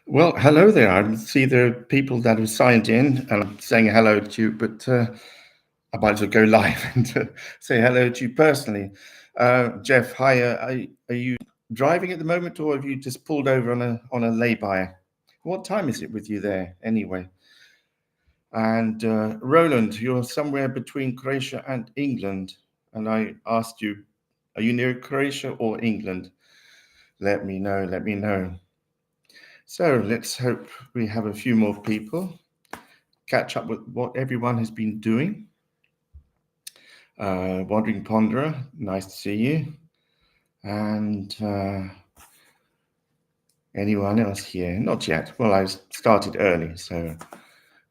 Well, hello there. I see there are people that have signed in, and I'm saying hello to you, but I might as well go live and say hello to you personally. Jeff, hi. Are you driving at the moment, or have you just pulled over on a lay-by? What time is it with you there, anyway? And Roland, you're somewhere between Croatia and England, and I asked you, are you near Croatia or England? Let me know. Let me know. So let's hope we have a few more people. Catch up with what everyone has been doing. Wandering Ponderer, nice to see you. And anyone else here? Not yet. Well, I started early, so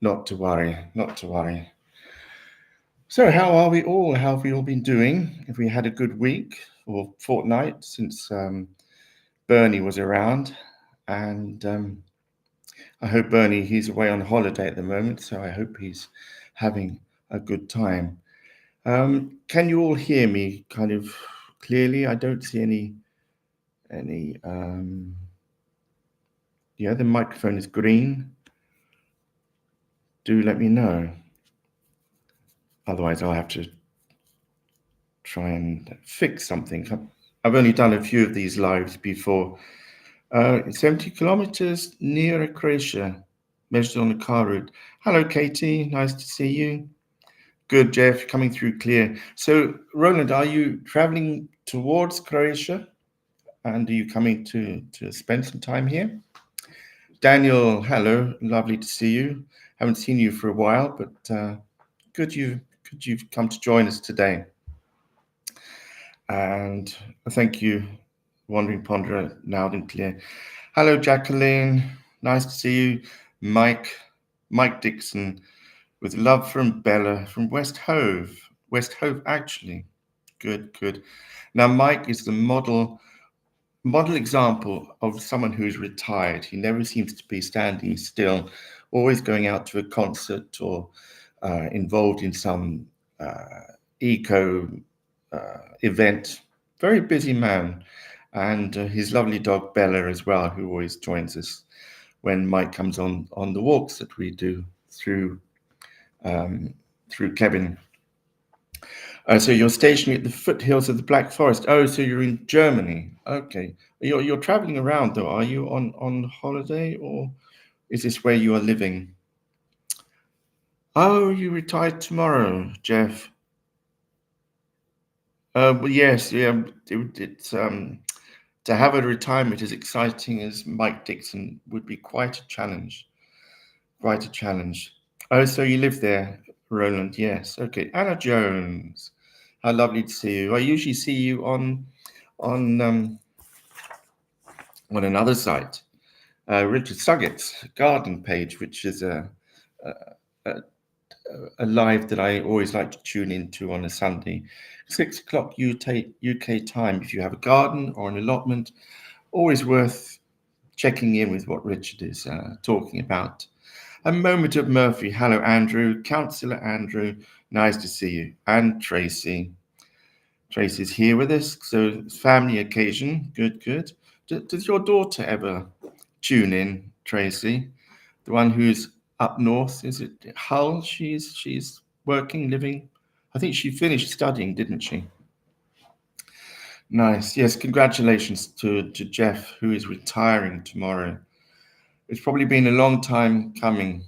not to worry, not to worry. So, how are we all? How have we all been doing? Have we had a good week or fortnight since Bernie was around? And I hope Bernie, he's away on holiday at the moment, so I hope he's having a good time. Can you all hear me kind of clearly? I don't see any. Yeah, the microphone is green. Do let me know. Otherwise, I'll have to try and fix something. I've only done a few of these lives before. 70 kilometers near Croatia, measured on a car route. Hello, Katie. Nice to see you. Good, Jeff. Coming through clear. So, Roland, are you traveling towards Croatia? And are you coming to spend some time here? Daniel, hello, lovely to see you. Haven't seen you for a while, but good you've come to join us today. And thank you, Wandering Ponderer, loud and clear. Hello, Jacqueline, nice to see you. Mike Dixon, with love from Bella from West Hove. West Hove, actually. Good, good. Now, Mike is the model example of someone who's retired. He never seems to be standing still, always going out to a concert or involved in some eco event. Very busy man. And his lovely dog Bella as well, who always joins us when Mike comes on the walks that we do um, through Kevin. So you're stationed at the foothills of the Black Forest. Oh, so you're in Germany. Okay. You're traveling around though. Are you on holiday, or is this where you are living? Oh, you retired tomorrow, Jeff. Well, yes, yeah. It's to have a retirement as exciting as Mike Dixon would be quite a challenge. Quite a challenge. Oh, so you live there, Roland? Yes. Okay. Anna Jones. How lovely to see you. I usually see you on on another site, Richard Suggett's garden page, which is a, a live that I always like to tune into on a Sunday, 6 o'clock UK time. If you have a garden or an allotment, always worth checking in with what Richard is talking about. A moment of Murphy. Hello, Andrew. Councillor Andrew. Nice to see you. And Tracy. Tracy's here with us. So it's family occasion. Good, good. Does your daughter ever tune in, Tracy? The one who's up north, is it Hull? She's working, living. I think she finished studying, didn't she? Nice. Yes, congratulations to Jeff, who is retiring tomorrow. It's probably been a long time coming,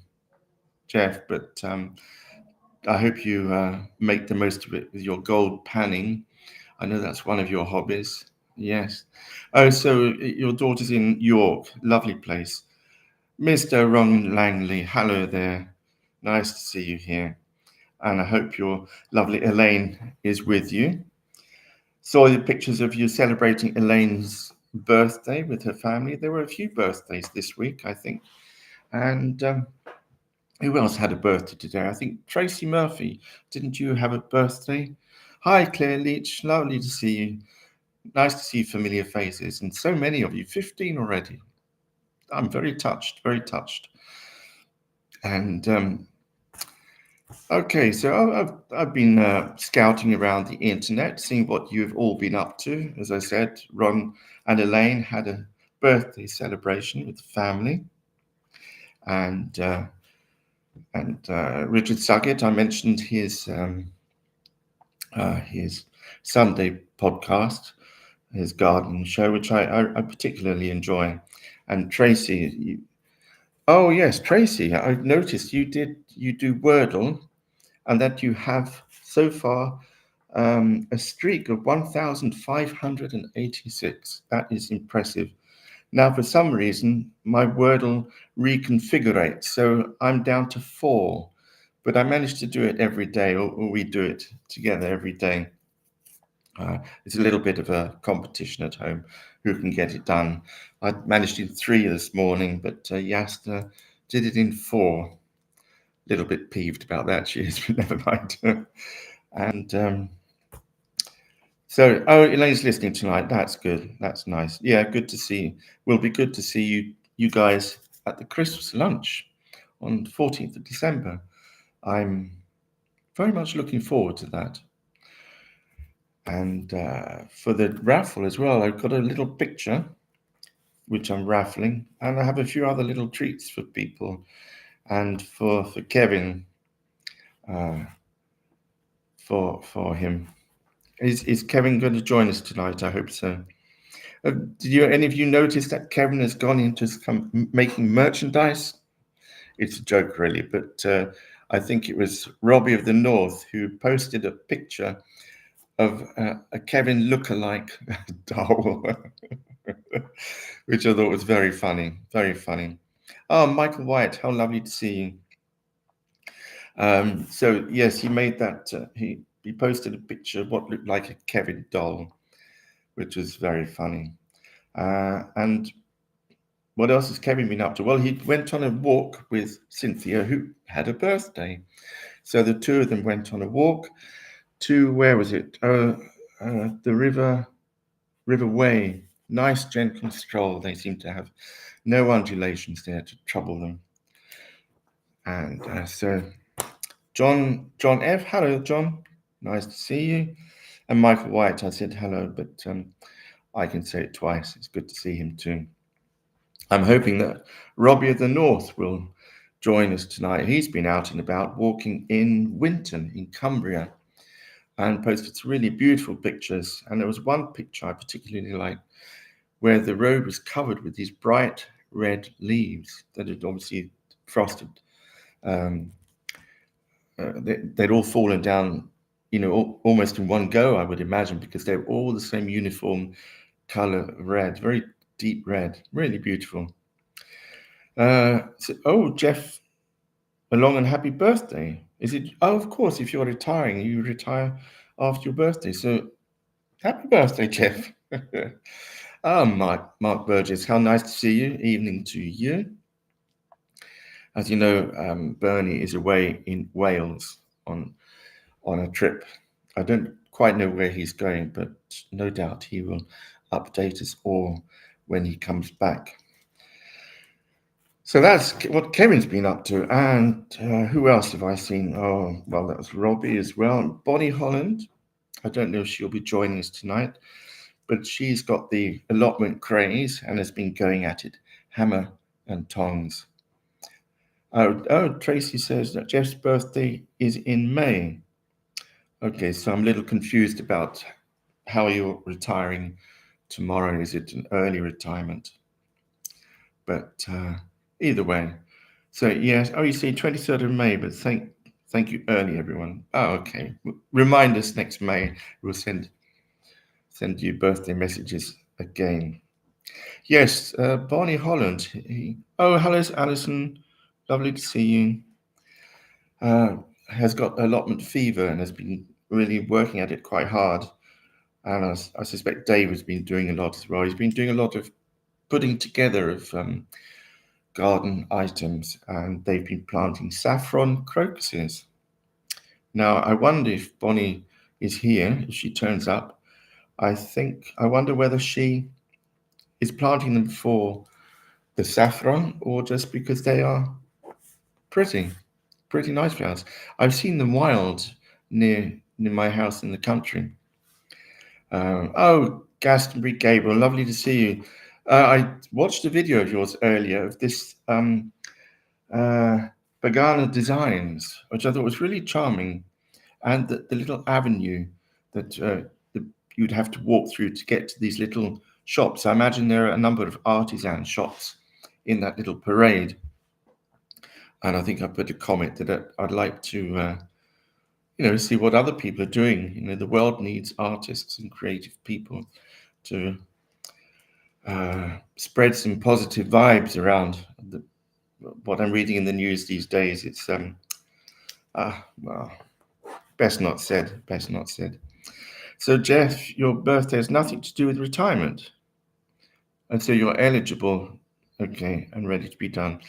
Jeff, but I hope you make the most of it with your gold panning. I know that's one of your hobbies. Yes. Oh, so your daughter's in York. Lovely place. Mr. Ron Langley, hello there. Nice to see you here. And I hope your lovely Elaine is with you. Saw the pictures of you celebrating Elaine's birthday with her family. There were a few birthdays this week, I think. And who else had a birthday today? I think Tracy Murphy. Didn't you have a birthday? Hi, Claire Leach. Lovely to see you. Nice to see familiar faces. And so many of you, 15 already. I'm very touched, very touched. And okay, so I've been scouting around the internet, seeing what you've all been up to. As I said, Ron and Elaine had a birthday celebration with the family. and Richard Suggett. I mentioned his Sunday podcast, his garden show, which I particularly enjoy. And Tracy, oh yes, Tracy, I've noticed you do Wordle, and that you have so far a streak of 1,586. That is impressive. Now, for some reason, my Wordle reconfigurates, so I'm down to 4, but I managed to do it every day, or we do it together every day. It's a little bit of a competition at home, who can get it done. I managed in 3 this morning, but Yasta did it in 4. A little bit peeved about that, she is, but never mind. And so, Elaine's listening tonight. That's good. That's nice. Yeah, good to see you. Will be good to see you guys at the Christmas lunch on 14th of December. I'm very much looking forward to that. And for the raffle as well, I've got a little picture which I'm raffling, and I have a few other little treats for people. And for Kevin, for him. Is Kevin going to join us tonight? I hope so. Did any of you notice that Kevin has gone into making merchandise? It's a joke, really, but I think it was Robbie of the North who posted a picture of a Kevin lookalike doll, which I thought was very funny, very funny. Oh, Michael White, how lovely to see you. So yes, he made that. He posted a picture of what looked like a Kevin doll, which was very funny. And what else has Kevin been up to? Well, he went on a walk with Cynthia, who had a birthday. So the two of them went on a walk to, where was it? The River Way. Nice, gentle stroll. They seem to have no undulations there to trouble them. And so John F. Hello, John. Nice to see you. And Michael White, I said hello, but I can say it twice. It's good to see him too. I'm hoping that Robbie of the North will join us tonight. He's been out and about walking in Winton in Cumbria and posted some really beautiful pictures. And there was one picture I particularly liked where the road was covered with these bright red leaves that had obviously frosted. They'd all fallen down, almost in one go, I would imagine, because they were all the same uniform color red, very deep red, really beautiful. Jeff, a long and happy birthday. Is it? Oh, of course, if you're retiring, you retire after your birthday. So happy birthday, Jeff. Mark Burgess, how nice to see you. Evening to you. As you know, Bernie is away in Wales on a trip. I don't quite know where he's going, but no doubt he will update us all when he comes back. So that's what Kevin's been up to. And who else have I seen? Oh, well, that was Robbie as well. Bonnie Holland. I don't know if she'll be joining us tonight, but she's got the allotment craze and has been going at it, hammer and tongs. Oh, Tracy says that Jeff's birthday is in May. Okay, so I'm a little confused about how you're retiring tomorrow. Is it an early retirement? But either way. So yes, you see 23rd of May, but thank you early, everyone. Oh, okay. Remind us next May. We'll send you birthday messages again. Yes, Barney Holland. Hello, Alison. Lovely to see you. Has got allotment fever and has been really working at it quite hard. And I suspect Dave has been doing a lot as well. He's been doing a lot of putting together of garden items, and they've been planting saffron crocuses. Now, I wonder if Bonnie is here, if she turns up. I wonder whether she is planting them for the saffron or just because they are pretty nice flowers. I've seen them wild near my house in the country. Glastonbury Gable, lovely to see you. I watched a video of yours earlier of this Bagana Designs, which I thought was really charming, and the little avenue that you'd have to walk through to get to these little shops. I imagine there are a number of artisan shops in that little parade. And I think I put a comment that I'd like to, see what other people are doing. The world needs artists and creative people to spread some positive vibes around what I'm reading in the news these days. It's well, best not said. Best not said. So, Jeff, your birthday has nothing to do with retirement, and so you're eligible. Okay, and ready to be done.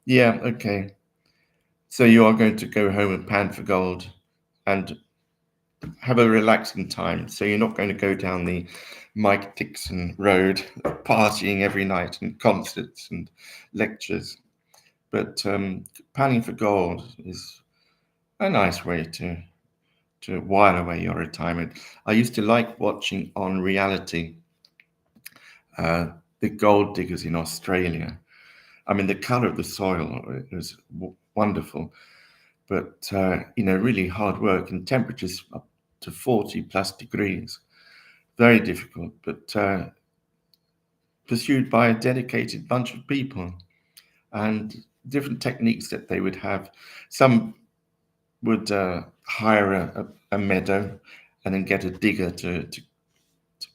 Yeah. Okay. So you are going to go home and pan for gold, and have a relaxing time. So you're not going to go down the Mike Dixon road, partying every night and concerts and lectures. But panning for gold is a nice way to while away your retirement. I used to like watching on reality the gold diggers in Australia. I mean, the color of the soil was wonderful, but really hard work and temperatures up to 40 plus degrees. Very difficult, but pursued by a dedicated bunch of people, and different techniques that they would have. Some would hire a meadow and then get a digger to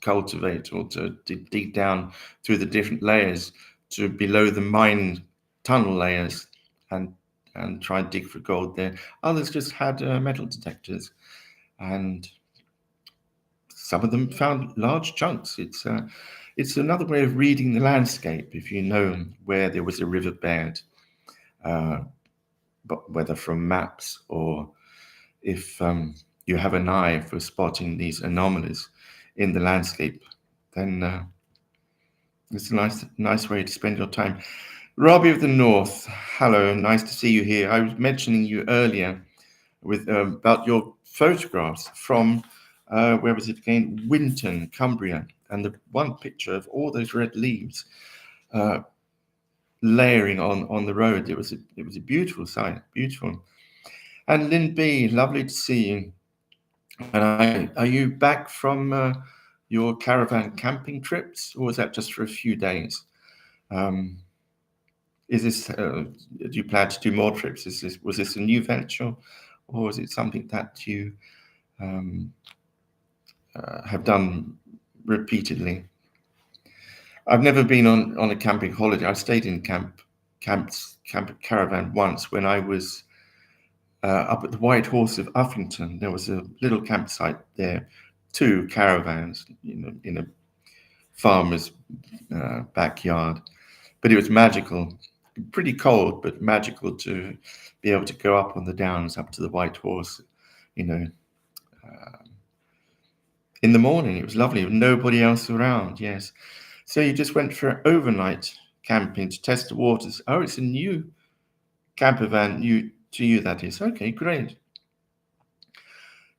cultivate or to dig down through the different layers to below the mine tunnel layers and try and dig for gold there. Others just had metal detectors, and some of them found large chunks. It's another way of reading the landscape if you know where there was a riverbed, but whether from maps or if you have an eye for spotting these anomalies in the landscape, then it's a nice way to spend your time. Robbie of the North, hello, nice to see you here. I was mentioning you earlier with about your photographs from where was it again? Winton, Cumbria, and the one picture of all those red leaves layering on the road. It was a beautiful sight, beautiful. And Lynn B, lovely to see you. And are you back from your caravan camping trips, or was that just for a few days? Is this? Do you plan to do more trips? Was this a new venture, or was it something that you have done repeatedly? I've never been on a camping holiday. I stayed in camp caravan once when I was up at the White Horse of Uffington. There was a little campsite there, 2 caravans, in a farmer's backyard. But it was magical, pretty cold, but magical to be able to go up on the downs up to the White Horse, in the morning. It was lovely, with nobody else around. Yes. So you just went for overnight camping to test the waters. Oh, it's a new camper van. To you, that is. Okay, great.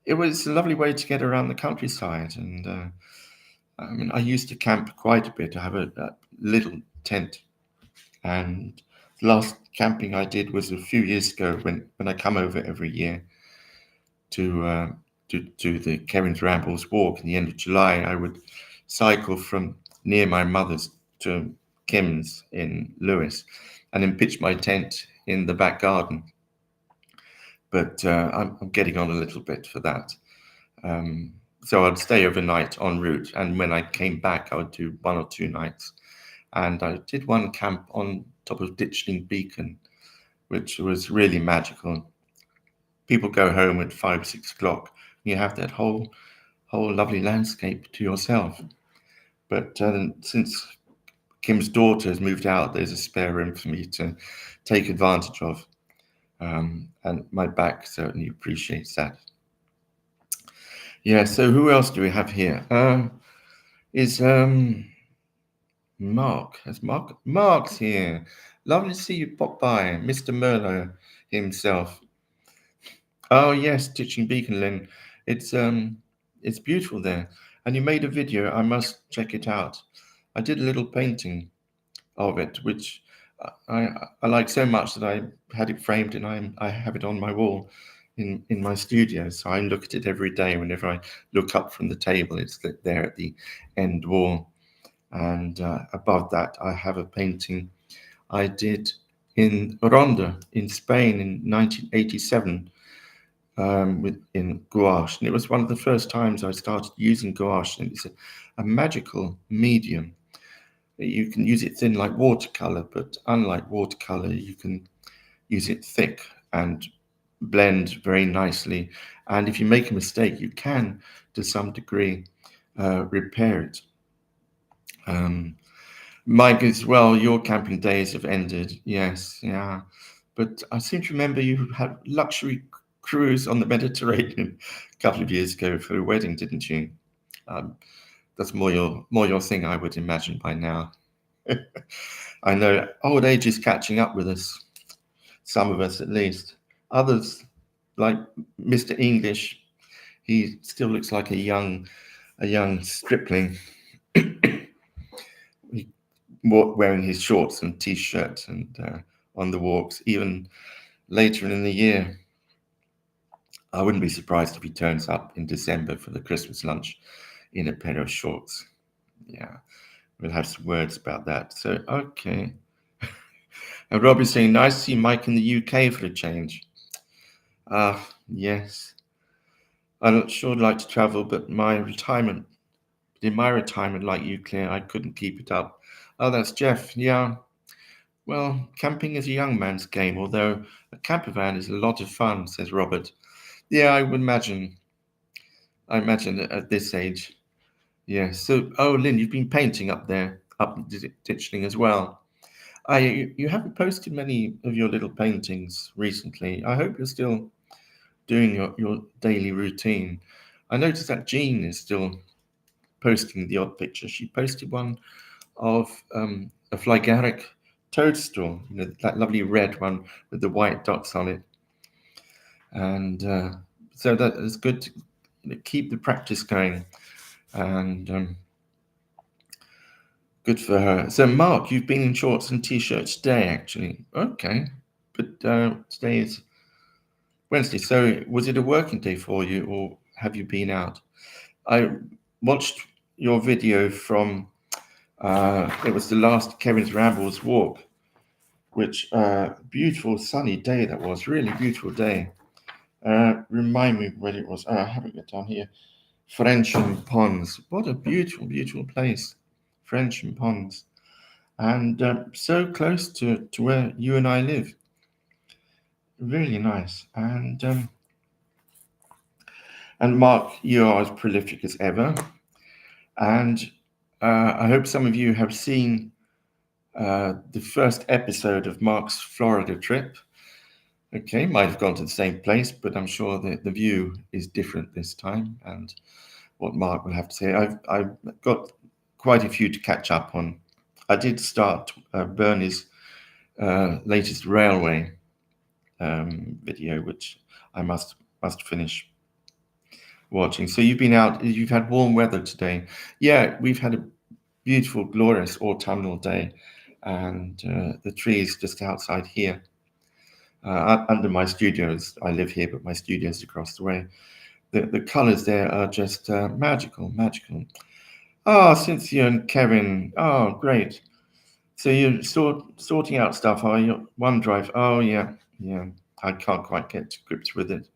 It was a lovely way to get around the countryside, and I used to camp quite a bit. I have a little tent, and the last camping I did was a few years ago when I come over every year to the Kevin's Rambles walk in the end of July. I would cycle from near my mother's to Kim's in Lewis, and then pitch my tent in the back garden. But I'm getting on a little bit for that. So I'd stay overnight en route, and when I came back, I would do 1 or 2 nights. And I did one camp on top of Ditchling Beacon, which was really magical. People go home at 5, 6 o'clock. You have that whole lovely landscape to yourself. But since Kim's daughter has moved out, there's a spare room for me to take advantage of. And my back certainly appreciates that. Yeah, so who else do we have here? Is Mark. Mark's here. Lovely to see you pop by, Mr. Merlot himself. Oh yes, Ditchling Beacon, Lynn. It's beautiful there. And you made a video. I must check it out. I did a little painting of it, which I like so much that I had it framed and I have it on my wall in my studio. So I look at it every day. Whenever I look up from the table, it's there at the end wall. And above that, I have a painting I did in Ronda in Spain in 1987 in gouache. And it was one of the first times I started using gouache. And it's a magical medium. You can use it thin like watercolor, but unlike watercolor, you can use it thick and blend very nicely. And if you make a mistake, you can, to some degree, repair it. Mike, as well, your camping days have ended. Yes, yeah. But I seem to remember you had luxury cruise on the Mediterranean a couple of years ago for a wedding, didn't you? Um, that's more your thing, I would imagine by now. I know old age is catching up with us, some of us at least. Others, like Mr. English, he still looks like a young stripling, wearing his shorts and t-shirt and on the walks. Even later in the year, I wouldn't be surprised if he turns up in December for the Christmas lunch in a pair of shorts. Yeah, we'll have some words about that. So, okay. And Rob is saying, nice to see Mike in the UK for a change. Ah, yes. I'm not sure I'd like to travel, but in my retirement, like you, Claire, I couldn't keep it up. Oh, that's Jeff. Yeah. Well, camping is a young man's game, although a camper van is a lot of fun, says Robert. Yeah, I would imagine. I imagine at this age. Yeah. So, oh, Lynn, you've been painting up there, up in Ditchling as well. You haven't posted many of your little paintings recently. I hope you're still doing your daily routine. I noticed that Jean is still posting the odd picture. She posted one of a Flygaric toadstool, that lovely red one with the white dots on it. And so that is good to keep the practice going. And good for her. So, Mark, you've been in shorts and t-shirts today, actually. Okay. But today is Wednesday. So, was it a working day for you, or have you been out? I watched your video from, it was the last Kevin's Rambles walk, which beautiful sunny day that was, really beautiful day. Remind me where it was. I haven't got down here. Frensham Ponds. What a beautiful, beautiful place. Frensham Ponds. And so close to where you and I live. Really nice. And Mark, you are as prolific as ever. And I hope some of you have seen the first episode of Mark's Florida trip. Okay, might have gone to the same place, but I'm sure the view is different this time. And what Mark will have to say, I've got quite a few to catch up on. I did start Bernie's latest railway video, which I must finish watching. So you've been out, you've had warm weather today. Yeah, we've had a beautiful, glorious autumnal day, and the trees just outside here, under my studios. I live here, but my studio's across the way. The colours there are just magical, magical. Oh, Cynthia and Kevin. Oh, great. So you're sorting out stuff, are you? OneDrive. Oh, yeah, yeah. I can't quite get to grips with it,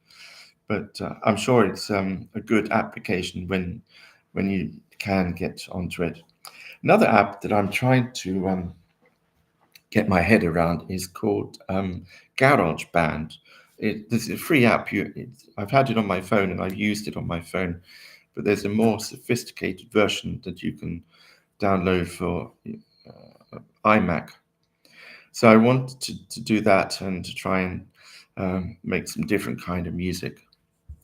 but I'm sure it's a good application when you can get onto it. Another app that I'm trying to get my head around is called GarageBand. This is a free app. I've had it on my phone and I've used it on my phone, but there's a more sophisticated version that you can download for iMac. So I want to do that and to try and make some different kind of music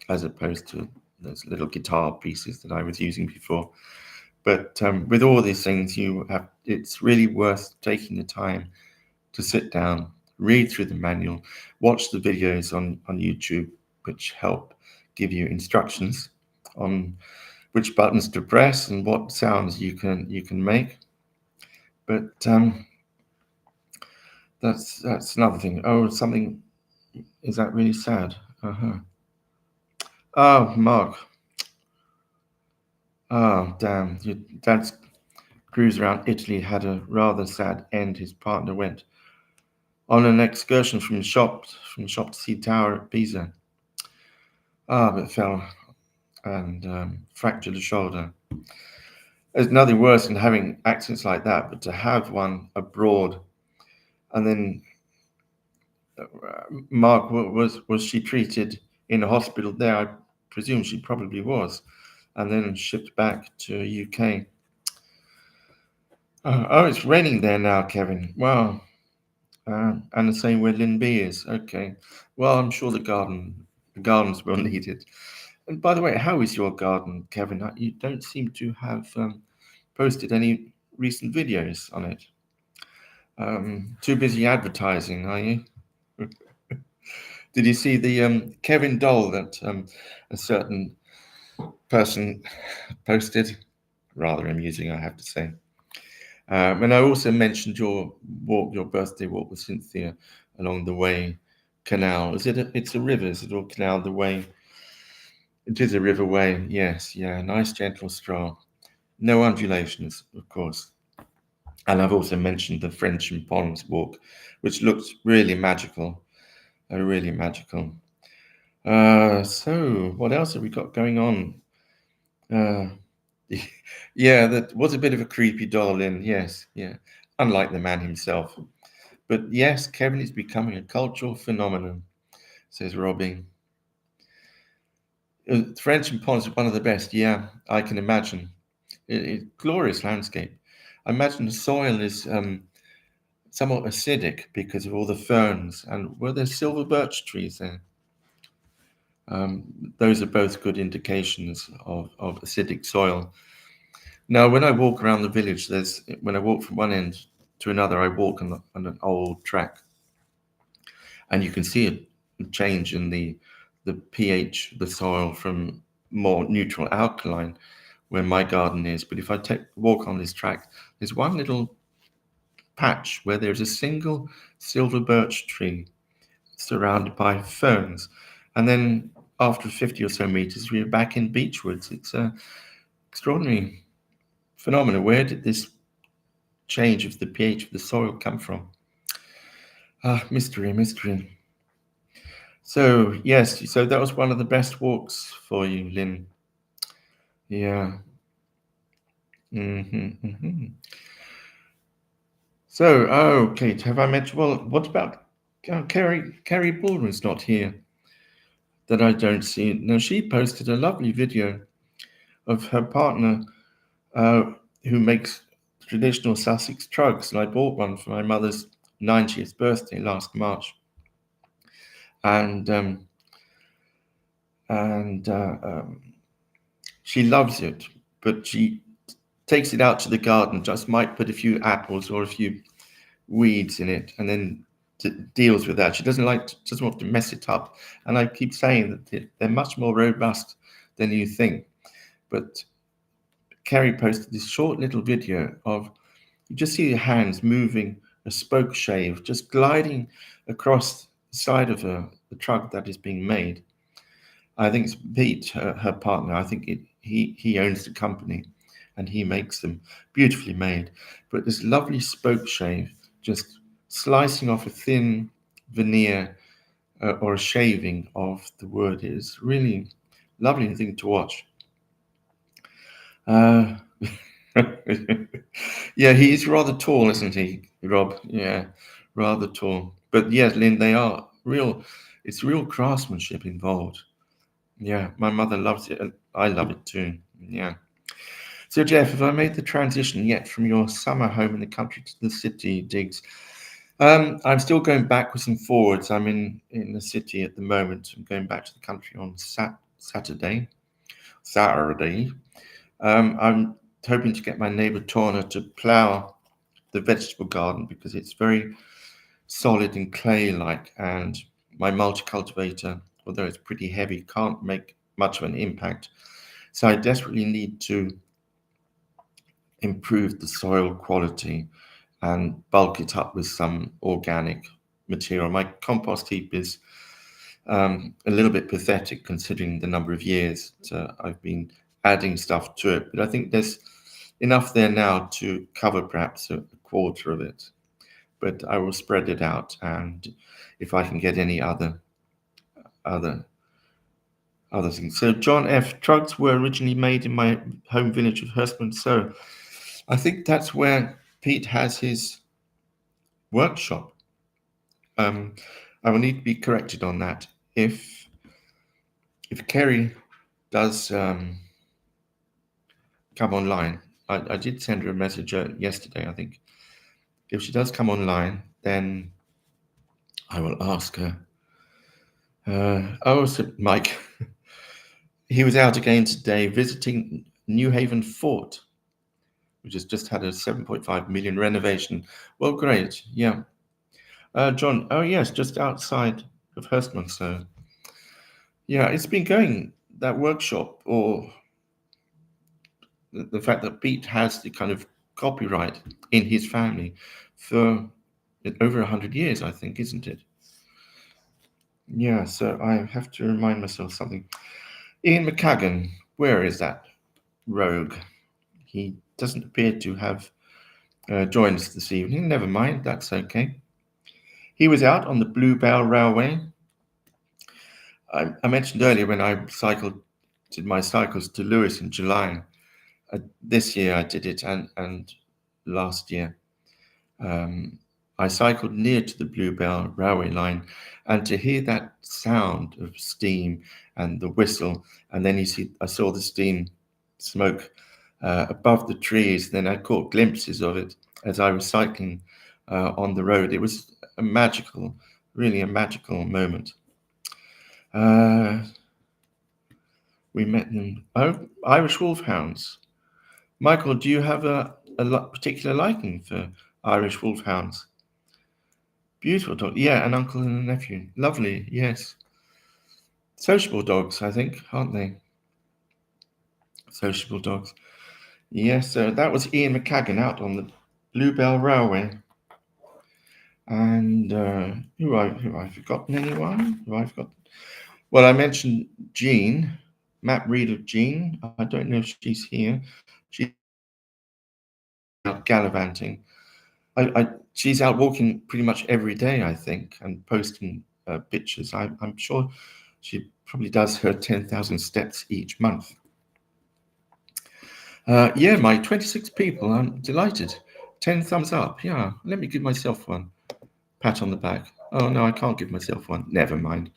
as opposed to those little guitar pieces that I was using before. But with all these things, it's really worth taking the time to sit down, read through the manual, watch the videos on YouTube, which help give you instructions on which buttons to press and what sounds you can make. But That's another thing. Oh, something, is that really sad? Uh-huh. Oh, Mark. Oh, damn. Your dad's cruise around Italy had a rather sad end. His partner went on an excursion from shop to see tower at Pisa. Ah, but fell and fractured a shoulder. There's nothing worse than having accidents like that, but to have one abroad and then Mark, was she treated in a hospital there? I presume she probably was, and then shipped back to UK. Oh, it's raining there now, Kevin. Wow, and the same where Lynn B is. Okay, well, I'm sure the gardens will need it. And by the way, how is your garden, Kevin? You don't seem to have posted any recent videos on it. Too busy advertising, are you? Did you see the Kevin doll that a certain person posted? Rather amusing, I have to say. And I also mentioned your walk, your birthday walk with Cynthia along the Way Canal. It's a river, is it, or canal? The Way. It is a river way. Yes, yeah. Nice gentle stroll. No undulations, of course. And I've also mentioned the French and Ponds walk, which looks really magical. Really magical. So what else have we got going on? Uh, yeah, that was a bit of a creepy doll in, yes, yeah, unlike the man himself. But yes, Kevin is becoming a cultural phenomenon, says Robbie. French and Ponds are one of the best, yeah, I can imagine. Glorious landscape. I imagine the soil is somewhat acidic because of all the ferns, and were there silver birch trees there? Those are both good indications of acidic soil. Now, when I walk around the village, when I walk from one end to another, I walk on an old track, and you can see a change in the pH of the soil from more neutral alkaline where my garden is. But if I walk on this track, there's one little patch where there's a single silver birch tree surrounded by ferns, and then after 50 or so meters, we're back in beechwoods. It's a extraordinary phenomenon. Where did this change of the pH of the soil come from? Ah, mystery, mystery. So, yes, so that was one of the best walks for you, Lynn. Yeah. Hmm. So, oh, Kate, have I mentioned? Well, what about Carrie Baldwin's not here that I don't see. No, she posted a lovely video of her partner uh, who makes traditional Sussex trugs, and I bought one for my mother's 90th birthday last March. And and she loves it, but she takes it out to the garden, just might put a few apples or a few weeds in it, and then deals with that. She doesn't want to mess it up. And I keep saying that they're much more robust than you think. But Kerry posted this short little video of you just see her hands moving a spoke shave, just gliding across the side of the truck that is being made. I think it's Pete, her partner. I think he owns the company, and he makes them beautifully made. But this lovely spoke shave, just slicing off a thin veneer or a shaving of the wood, is really lovely thing to watch. Uh, yeah, he's rather tall, isn't he, Rob? Yeah, rather tall. But yes, Lynn, they are real. It's real craftsmanship involved. Yeah, my mother loves it, and I love it too. Yeah. So, Jeff, have I made the transition yet from your summer home in the country to the city digs? I'm still going backwards and forwards. I'm in the city at the moment. I'm going back to the country on Saturday. Saturday. I'm hoping to get my neighbour Torna to plough the vegetable garden because it's very solid and clay-like, and my multi-cultivator, although it's pretty heavy, can't make much of an impact. So I desperately need to improve the soil quality and bulk it up with some organic material. My compost heap is a little bit pathetic considering the number of years I've been adding stuff to it, but I think there's enough there now to cover perhaps a quarter of it. But I will spread it out, and if I can get any other things. So John F. Drugs were originally made in my home village of Hurstman. So I think that's where Pete has his workshop. I will need to be corrected on that. If Kerry does come online, I did send her a message yesterday, I think. If she does come online, then I will ask her. So Mike, he was out again today visiting New Haven Fort, which has just had a 7.5 million renovation. Well, great, yeah. John, oh yes, just outside of Hurstman. So yeah, it's been going, that workshop, or the fact that Pete has the kind of copyright in his family for over 100 years, I think, isn't it? Yeah, so I have to remind myself something. Ian McCagan, where is that rogue? He doesn't appear to have joined us this evening. Never mind, that's okay. He was out on the Bluebell Railway. I mentioned earlier when I did my cycles to Lewes in July. This year I did it, and last year. I cycled near to the Bluebell railway line, and to hear that sound of steam and the whistle, and then I saw the steam smoke above the trees. Then I caught glimpses of it as I was cycling on the road. It was really a magical moment. We met them. Oh, Irish Wolfhounds. Michael, do you have a particular liking for Irish Wolfhounds? Beautiful dog. Yeah, an uncle and a nephew. Lovely, yes. Sociable dogs, I think, aren't they? Sociable dogs. Yes, so that was Ian McCagan out on the Bluebell Railway. And who have I forgotten? Anyone? Who I forgotten? Well, I mentioned Jean, map reader Jean. I don't know if she's here. She's out gallivanting. She's out walking pretty much every day, I think, and posting pictures. I'm sure she probably does her 10,000 steps each month. Yeah, my 26 people. I'm delighted. 10 thumbs up. Yeah, let me give myself one. Pat on the back. Oh, no, I can't give myself one. Never mind.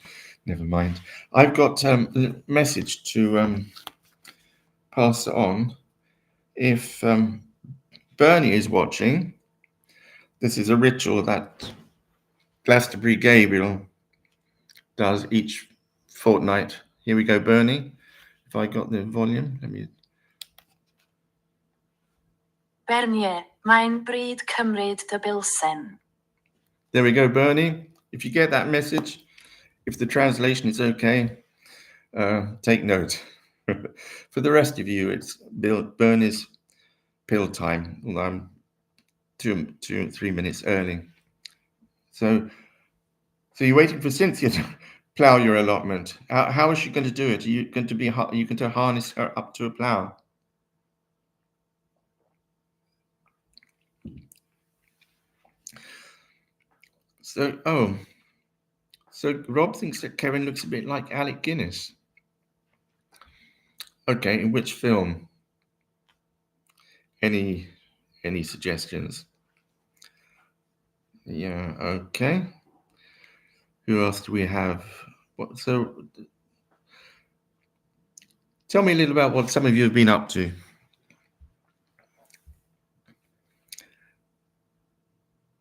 I've got a message to pass on. If Bernie is watching, this is a ritual that Glastonbury Gabriel does each fortnight. Here we go, Bernie. If I got the volume, let me. Bernie, mae'n bryd cymryd dy bilsen. There we go, Bernie. If you get that message, if the translation is okay, take note. For the rest of you, it's Bernie's pill time. Well, I'm 3 minutes early. So you're waiting for Cynthia to plough your allotment. How is she going to do it? Are you going to harness her up to a plough? So Rob thinks that Kevin looks a bit like Alec Guinness. Okay, in which film? Any suggestions? Yeah, okay. Who else do we have? So tell me a little about what some of you have been up to.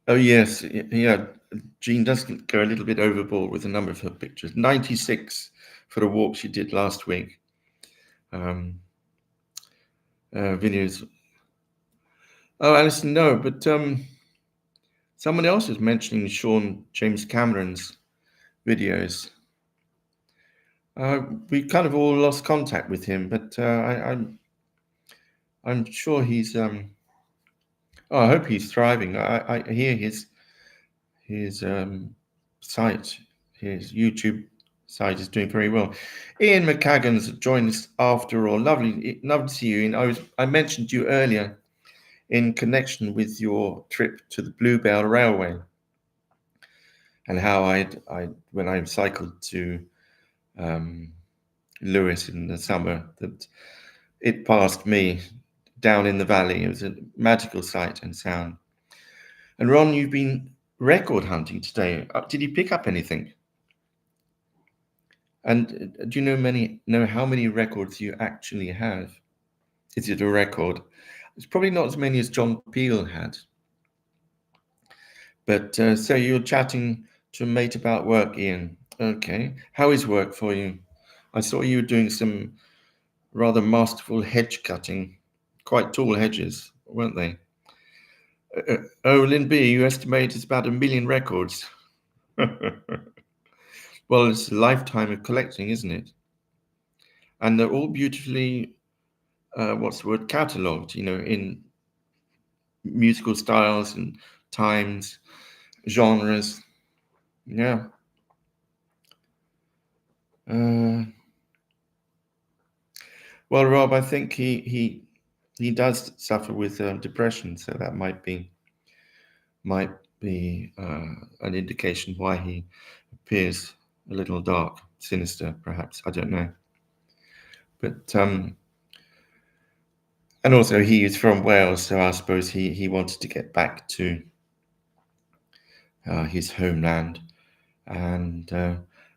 Oh yes, yeah. Jean does go a little bit overboard with a number of her pictures. 96 for a walk she did last week. Videos. Oh, Alison, no, but someone else is mentioning Sean James Cameron's videos. We kind of all lost contact with him, but I'm sure he's Oh, I hope he's thriving. I hear his site, his YouTube site is doing very well. Ian McCaggan's joined us after all. Lovely to see you. And I mentioned you earlier in connection with your trip to the Bluebell Railway and how when I cycled to Lewis in the summer, that it passed me down in the valley. It was a magical sight and sound. And Ron, you've been record hunting today. Did you pick up anything? And do you know how many records you actually have? Is it a record? It's probably not as many as John Peel had. But so you're chatting to a mate about work, Ian. Okay. How is work for you? I saw you were doing some rather masterful hedge cutting. Quite tall hedges, weren't they? Oh, Lynn B, you estimate it's about 1 million records. Well, it's a lifetime of collecting, isn't it? And they're all beautifully, catalogued, in musical styles and times, genres. Yeah. Well, Rob, I think he does suffer with depression, so that might be an indication why he appears a little dark, sinister, perhaps. I don't know. But and also he is from Wales, so I suppose he wanted to get back to his homeland. And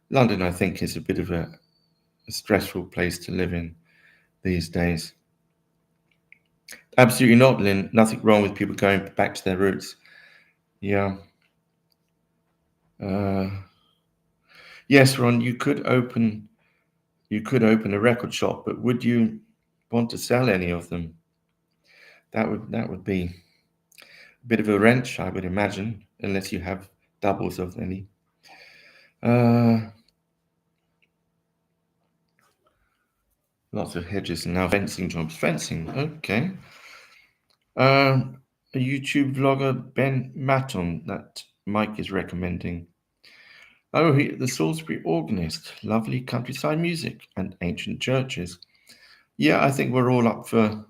London, I think, is a bit of a stressful place to live in these days. Absolutely not, Lynn. Nothing wrong with people going back to their roots. Yeah. Yes, Ron, you could open a record shop, but would you want to sell any of them? That would be a bit of a wrench, I would imagine, unless you have doubles of any. Lots of hedges and now fencing jobs. Fencing, okay. A YouTube vlogger, Ben Matton, that Mike is recommending. Oh, the Salisbury Organist, lovely countryside music and ancient churches. Yeah, I think we're all up for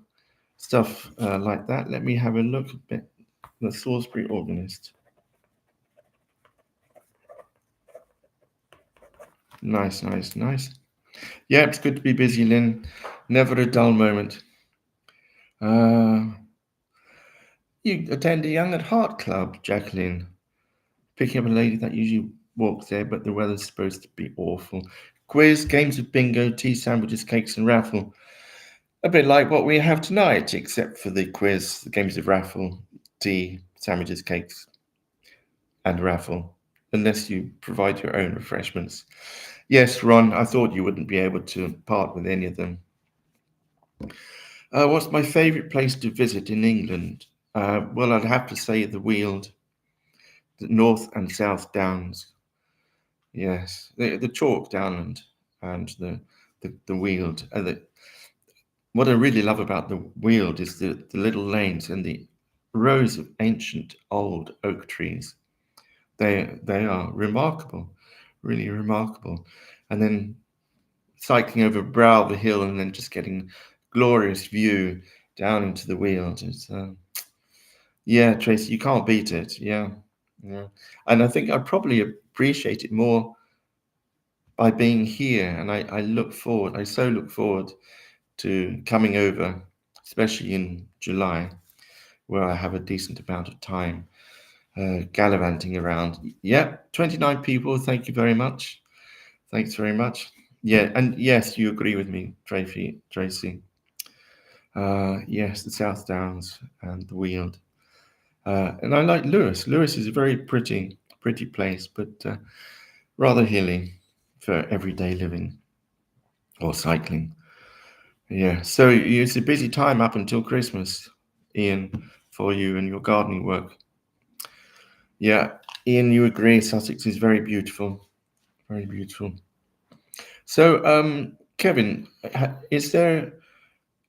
stuff like that. Let me have a look at the Salisbury Organist. Nice. Yeah, it's good to be busy, Lynn. Never a dull moment. You attend a Young at Heart club, Jacqueline. Picking up a lady that usually walks there, but the weather's supposed to be awful. Quiz, games of bingo, tea sandwiches, cakes, and raffle. A bit like what we have tonight, except for the quiz, the games of raffle, tea, sandwiches, cakes, and raffle, unless you provide your own refreshments. Yes, Ron, I thought you wouldn't be able to part with any of them. What's my favourite place to visit in England? Well, I'd have to say the Weald, the North and South Downs. Yes, the Chalk Downland and the Weald. What I really love about the Weald is the little lanes and the rows of ancient old oak trees. They are remarkable, really remarkable. And then cycling over brow of the hill and then just getting glorious view down into the Weald. It's yeah, Tracy, you can't beat it. Yeah. And I think I probably appreciate it more by being here. And I so look forward to coming over, especially in July, where I have a decent amount of time gallivanting around. Yeah, 29 people. Thank you very much. Thanks very much. Yeah, and yes, you agree with me, Tracy. Yes, the South Downs and the Weald. And I like Lewis. Lewis is a very pretty place, but rather hilly for everyday living or cycling. Yeah, so it's a busy time up until Christmas, Ian, for you and your gardening work. Yeah, Ian, you agree, Sussex is very beautiful. Very beautiful. So, Kevin, is there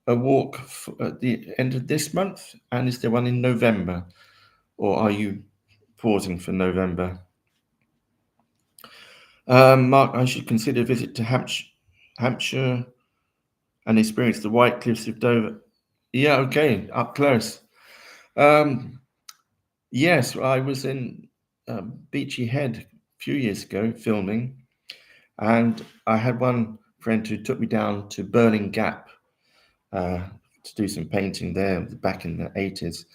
a walk at the end of this month? And is there one in November? Or are you pausing for November? Mark, I should consider a visit to Hampshire and experience the White Cliffs of Dover. Yeah, okay, up close. Yes, I was in Beachy Head a few years ago filming, and I had one friend who took me down to Burning Gap to do some painting there back in the 80s.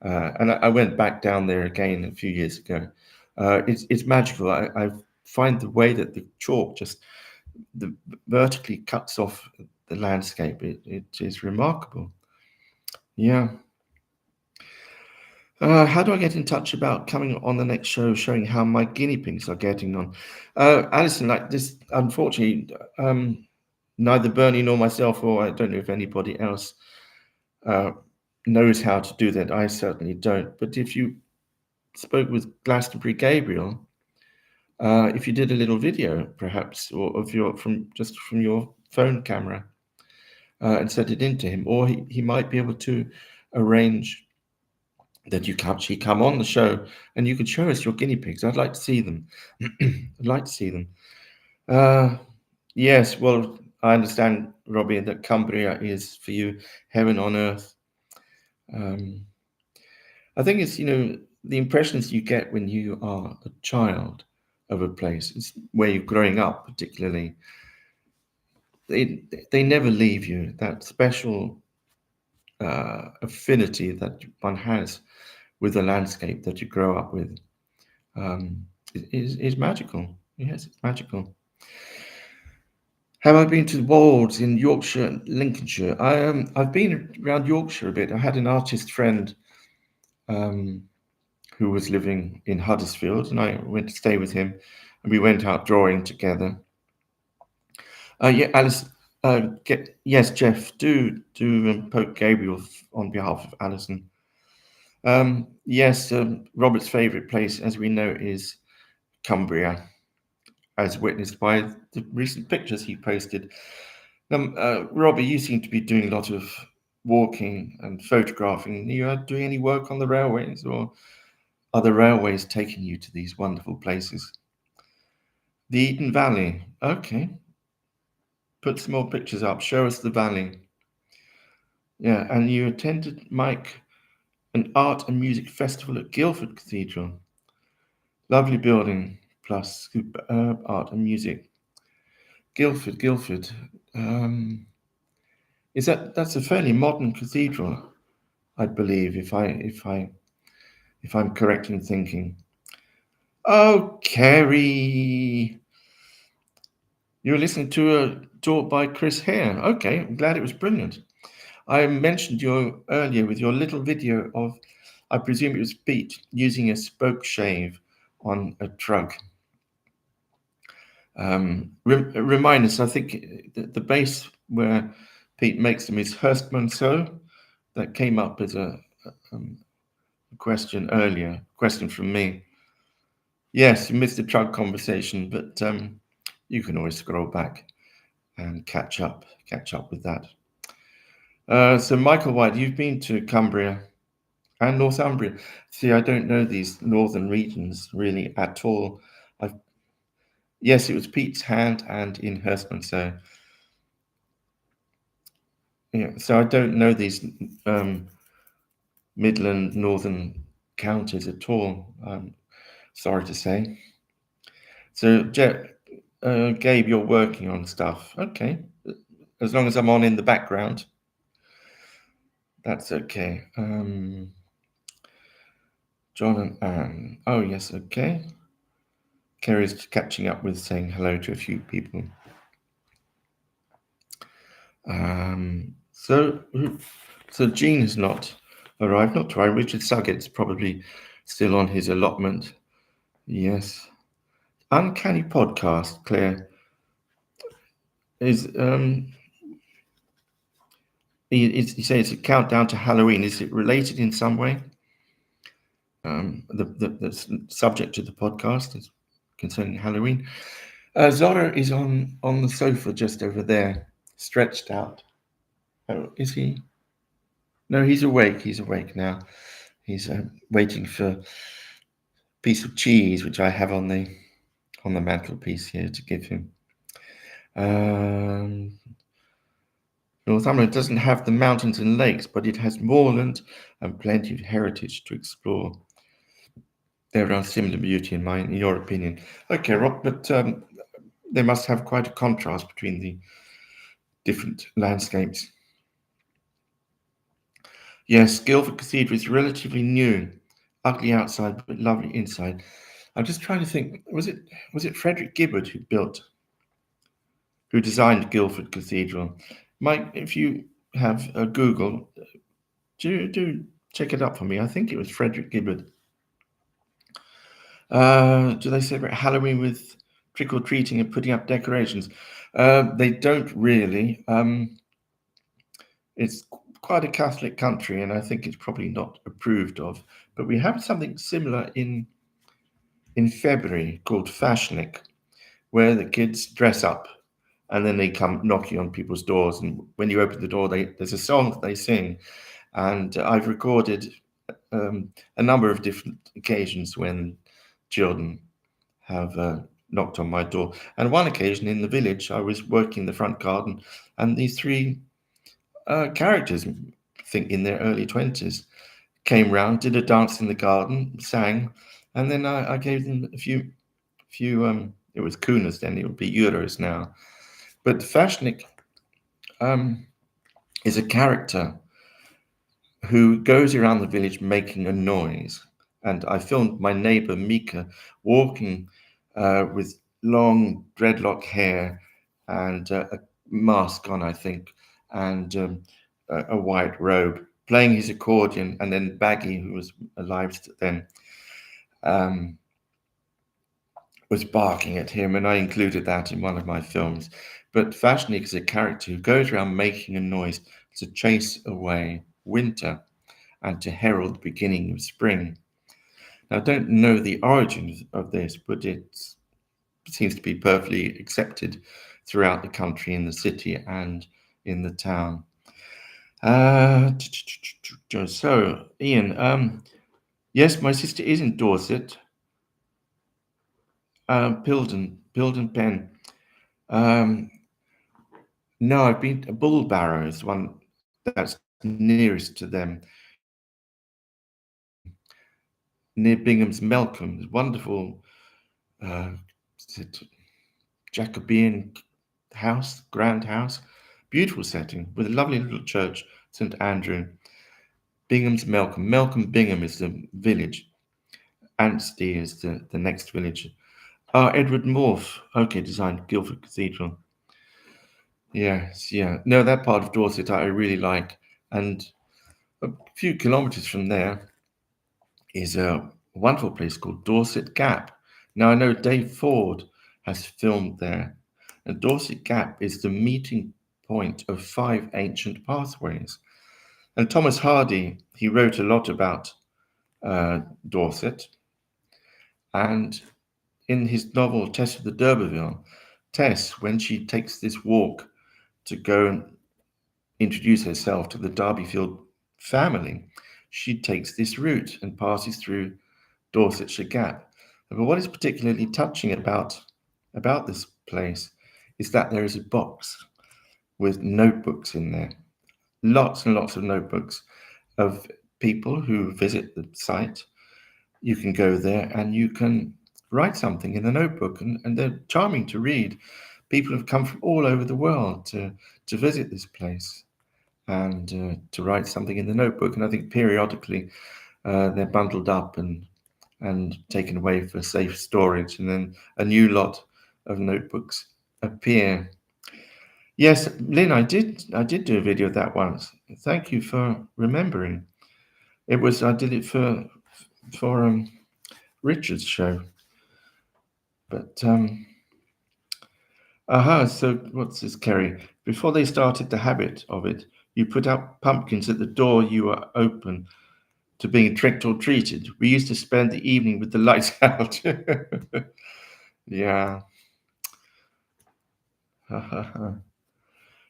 And I went back down there again a few years ago. It's magical. I find the way that the chalk just vertically cuts off the landscape. It is remarkable. Yeah. How do I get in touch about coming on the next show, showing how my guinea pigs are getting on? Alison, like this, unfortunately, neither Bernie nor myself, or I don't know if anybody else knows how to do that. I certainly don't. But if you spoke with Glastonbury Gabriel, if you did a little video, perhaps, or of your from your phone camera, and sent it in to him, or he might be able to arrange that you can actually come on the show and you could show us your guinea pigs. I'd like to see them. I'd like to see them. Yes, well, I understand, Robbie, that Cumbria is for you heaven on earth. I think it's, the impressions you get when you are a child of a place, it's where you're growing up, particularly. They never leave you. That special affinity that one has with the landscape that you grow up with is magical. Yes, it's magical. Have I been to the Wolds in Yorkshire, Lincolnshire? I've been around Yorkshire a bit. I had an artist friend who was living in Huddersfield, and I went to stay with him, and we went out drawing together. Yeah, Alice. Yes, Jeff. Do poke Gabriel on behalf of Alison. Yes, Robert's favourite place, as we know, is Cumbria, as witnessed by the recent pictures he posted. Robbie, you seem to be doing a lot of walking and photographing. Are you doing any work on the railways, or are the railways taking you to these wonderful places? The Eden Valley. Okay. Put some more pictures up. Show us the valley. Yeah, and you attended, Mike, an art and music festival at Guildford Cathedral. Lovely building, plus superb art and music. Guildford. That's a fairly modern cathedral, I believe, if I'm correct in thinking. Oh, Kerry, you were listening to a talk by Chris Hare. Okay, I'm glad it was brilliant. I mentioned you earlier with your little video of, I presume it was Pete, using a spoke shave on a truck. Remind us, I think the base where Pete makes them is Hurstmonceau. That came up as a question earlier, question from me. Yes, you missed the truck conversation, but you can always scroll back and catch up with that. So Michael White, you've been to Cumbria and Northumbria. See, I don't know these northern regions really at all. Yes, it was Pete's Hand and in Hurstmonceau. Yeah, so I don't know these Midland northern counties at all. Sorry to say. So, Gabe, you're working on stuff. Okay, as long as I'm on in the background, that's okay. John and Anne. Oh yes, okay. Kerry's catching up with saying hello to a few people. So Gene has not arrived. Not to worry. Richard Suggett's probably still on his allotment. Yes. Uncanny podcast, Claire. Is you say it's a countdown to Halloween. Is it related in some way? The subject of the podcast is concerning Halloween. Zora is on the sofa just over there, stretched out. Oh, is he? No, he's awake. He's awake now. He's waiting for a piece of cheese, which I have on the mantelpiece here to give him. Northumberland doesn't have the mountains and lakes, but it has moorland and plenty of heritage to explore. There are similar beauty in your opinion. Okay, Rob, but they must have quite a contrast between the different landscapes. Yes, Guildford Cathedral is relatively new, ugly outside but lovely inside. I'm just trying to think. Was it Frederick Gibbard who designed Guildford Cathedral? Mike, if you have a Google, do check it up for me. I think it was Frederick Gibbard. Do they celebrate Halloween with trick or treating and putting up decorations? They don't really. It's quite a Catholic country, and I think it's probably not approved of. But we have something similar in February called Fashnik, where the kids dress up and then they come knocking on people's doors. And when you open the door, there's a song that they sing. And I've recorded a number of different occasions when children have knocked on my door. And one occasion in the village, I was working the front garden, and these three characters, I think in their early 20s, came round, did a dance in the garden, sang, and then I gave them a few. It was kunas then; it would be euros now. But Fashnik is a character who goes around the village making a noise. And I filmed my neighbor Mika walking with long dreadlock hair and a mask on, I think, and a white robe, playing his accordion. And then Baggy, who was alive then, was barking at him, and I included that in one of my films. But Fashnik is a character who goes around making a noise to chase away winter and to herald the beginning of spring. Now, I don't know the origins of this, but it seems to be perfectly accepted throughout the country, in the city and in the town. So, Ian, yes, my sister is in Dorset. Pilden Pen. No, I've been to Bullbarrow, is one that's nearest to them, near Bingham's Melcombe. Wonderful Jacobean house, grand house, beautiful setting with a lovely little church, St Andrew. Bingham's Melcombe. Melcombe Bingham is the village. Anstey is the next village. Edward Morph, okay, designed Guildford Cathedral. Yes, yeah. No, that part of Dorset I really like. And a few kilometres from there is a wonderful place called Dorset Gap. Now, I know Dave Ford has filmed there. And Dorset Gap is the meeting point of 5 ancient pathways. And Thomas Hardy, he wrote a lot about Dorset. And in his novel Tess of the D'Urberville, Tess, when she takes this walk to go and introduce herself to the Darbyfield family, she takes this route and passes through Dorsetshire Gap. But what is particularly touching about this place is that there is a box with notebooks in there, lots and lots of notebooks of people who visit the site. You can go there and you can write something in the notebook, and they're charming to read. People have come from all over the world to visit this place and to write something in the notebook. And I think periodically they're bundled up and taken away for safe storage, and then a new lot of notebooks appear. Yes, Lynn, I did do a video of that once. Thank you for remembering. I did it for Richard's show. But so what's this, Kerry? Before they started the habit of it, you put up pumpkins at the door. You were open to being tricked or treated. We used to spend the evening with the lights out. Yeah.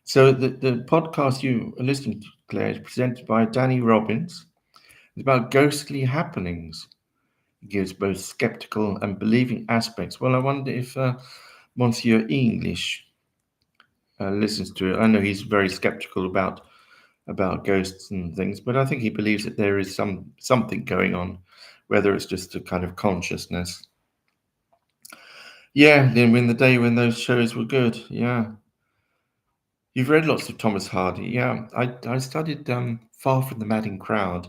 So the podcast you are listening to, Claire, is presented by Danny Robbins. It's about ghostly happenings. It gives both skeptical and believing aspects. Well, I wonder if Monsieur English listens to it. I know he's very skeptical about ghosts and things, but I think he believes that there is something going on, whether it's just a kind of consciousness. Yeah, in the day when those shows were good. Yeah. You've read lots of Thomas Hardy. Yeah, I studied Far from the Madding Crowd,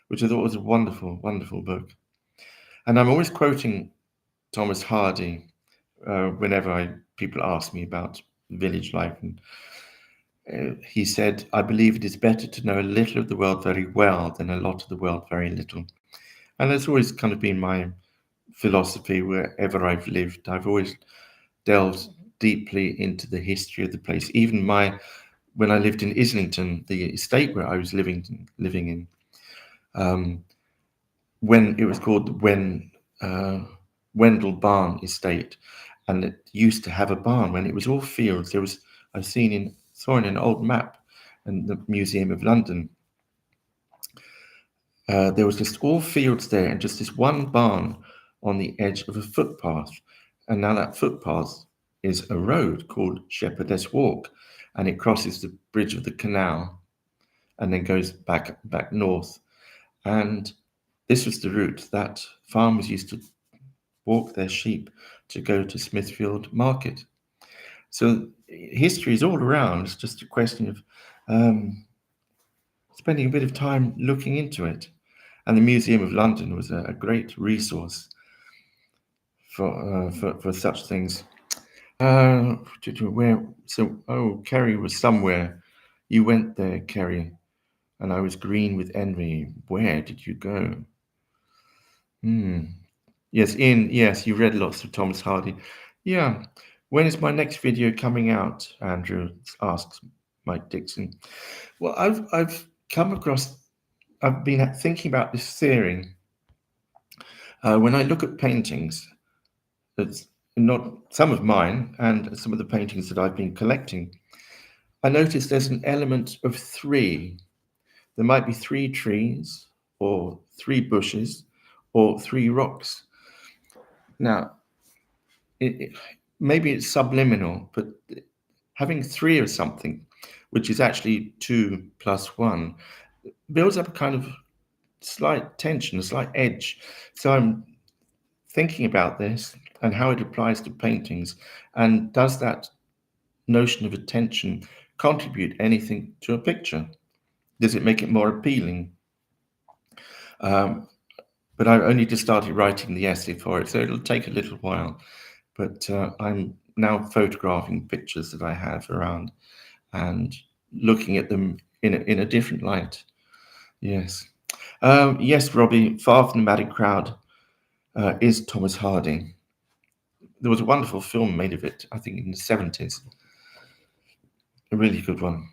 which I thought was a wonderful, wonderful book. And I'm always quoting Thomas Hardy whenever people ask me about village life. And he said, I believe it is better to know a little of the world very well than a lot of the world very little. And that's always kind of been my philosophy wherever I've lived. I've always delved deeply into the history of the place. Even when I lived in Islington, the estate where I was living in, when it was called the Wendell Barn Estate, and it used to have a barn when it was all fields. Saw in an old map in the Museum of London. There was just all fields there, and just this one barn on the edge of a footpath. And now that footpath is a road called Shepherdess Walk, and it crosses the bridge of the canal and then goes back north. And this was the route that farmers used to walk their sheep to go to Smithfield Market. So history is all around. It's just a question of spending a bit of time looking into it. And the Museum of London was a great resource for such things. Kerry was somewhere. You went there, Kerry, and I was green with envy. Where did you go? Yes, Ian, yes, you read lots of Thomas Hardy. Yeah. When is my next video coming out? Andrew asks Mike Dixon. Well, I've been thinking about this theory. When I look at paintings, that's not some of mine and some of the paintings that I've been collecting, I notice there's an element of three. There might be 3 trees or 3 bushes or 3 rocks. Now, maybe it's subliminal, but having 3 of something, which is actually 2 plus 1, builds up a kind of slight tension, a slight edge. So I'm thinking about this and how it applies to paintings, and does that notion of attention contribute anything to a picture? Does it make it more appealing? But I've only just started writing the essay for it, so it'll take a little while. But I'm now photographing pictures that I have around and looking at them in a different light. Yes. Yes, Robbie, Far from the Madding Crowd is Thomas Hardy. There was a wonderful film made of it, I think in the 70s. A really good one